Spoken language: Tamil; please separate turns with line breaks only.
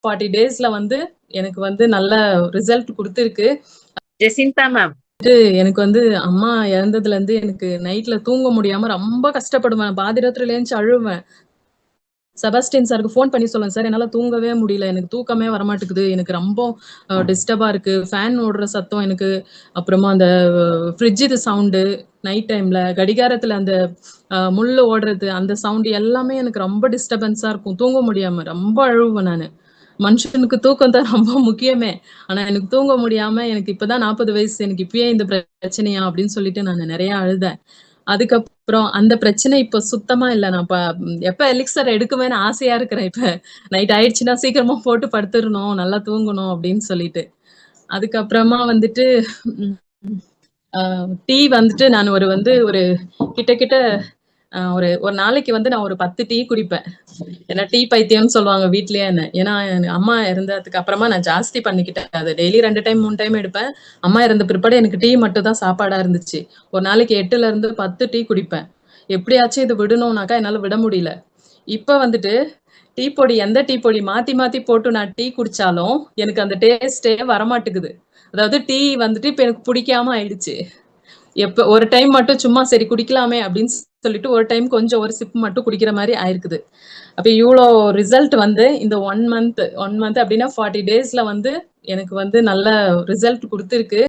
40 டேஸ்ல வந்து எனக்கு வந்து நல்ல ரிசல்ட் குடுத்திருக்கு.
ஜெசிந்தா மேம்.
எனக்கு வந்து அம்மா இறந்ததுலேருந்து எனக்கு நைட்ல தூங்க முடியாம ரொம்ப கஷ்டப்படுவேன். பாதி ராத்திரில எந்திச்சு அழுவேன். செபாஸ்டியன் சாருக்கு ஃபோன் பண்ணி சொல்லுவேன், "சார் என்னால தூங்கவே முடியல. எனக்கு தூக்கமே வரமாட்டேங்குது. எனக்கு ரொம்ப டிஸ்டர்பா இருக்கு. ஃபேன் ஓடுற சத்தம் எனக்கு, அப்புறமா அந்த ஃப்ரிட்ஜ் இது சவுண்டு, நைட் டைம்ல கடிகாரத்துல அந்த முள்ளு ஓடுறது, அந்த சவுண்ட் எல்லாமே எனக்கு ரொம்ப டிஸ்டர்பன்ஸா இருக்கும். தூங்க முடியாம ரொம்ப அழுவேன் நானு. மனுஷனுக்கு தூக்கம் தான் ரொம்ப முக்கியமே. ஆனா எனக்கு தூங்க முடியாம, எனக்கு இப்பதான் 40 வயசு. எனக்கு இப்பயே இந்த பிரச்சனையா? அப்படின்னு சொல்லிட்டு நானு நெறைய அழுதேன். அதுக்கப்புறம் அந்த பிரச்சனை இப்ப சுத்தமா இல்ல. நான் எப்ப எலிக்ஸர் எடுக்குவேன்னு ஆசையா இருக்கிறேன் இப்ப. நைட் ஆயிடுச்சுன்னா சீக்கிரமா போட்டு படுத்துறணும், நல்லா தூங்கணும் அப்படின்னு சொல்லிட்டு. அதுக்கப்புறமா வந்துட்டு ம் டீ வந்துட்டு நான் ஒரு கிட்டத்தட்ட ஒரு நாளைக்கு வந்து நான் ஒரு 10 டீ குடிப்பேன். ஏன்னா டீ பைத்தியம்னு சொல்லுவாங்க வீட்லயே என்ன. ஏன்னா அம்மா இறந்ததுக்கு அப்புறமா நான் ஜாஸ்தி பண்ணிக்கிட்டேன். அது டெய்லி 2 டைம் 3 டைம் எடுப்பேன். அம்மா இறந்த பிற்பாடு எனக்கு டீ மட்டும் தான் சாப்பாடா இருந்துச்சு. ஒரு நாளைக்கு 8ல இருந்து 10 டீ குடிப்பேன். எப்படியாச்சும் இது விடணும்னாக்கா என்னால விட முடியல. இப்ப வந்துட்டு டீ பொடி எந்த டீ பொடி மாத்தி மாத்தி போட்டு நான் டீ குடிச்சாலும் எனக்கு அந்த டேஸ்ட்டே வரமாட்டேங்குது. அதாவது டீ வந்துட்டு இப்ப எனக்கு பிடிக்காம ஆயிடுச்சு. எப்ப ஒரு டைம் மட்டும் சும்மா சரி குடிக்கலாமே அப்படின்னு சொல்லிட்டு ஒரு டைம் கொஞ்சம் ஒரு சிப் மட்டும் குடிக்கிற மாதிரி ஆயிருக்குது. அப்ப இவ்ளோ ரிசல்ட் வந்து இந்த 1 மந்த் அப்படின்னா 40 டேஸ்ல வந்து எனக்கு வந்து நல்ல ரிசல்ட் குடுத்திருக்கு.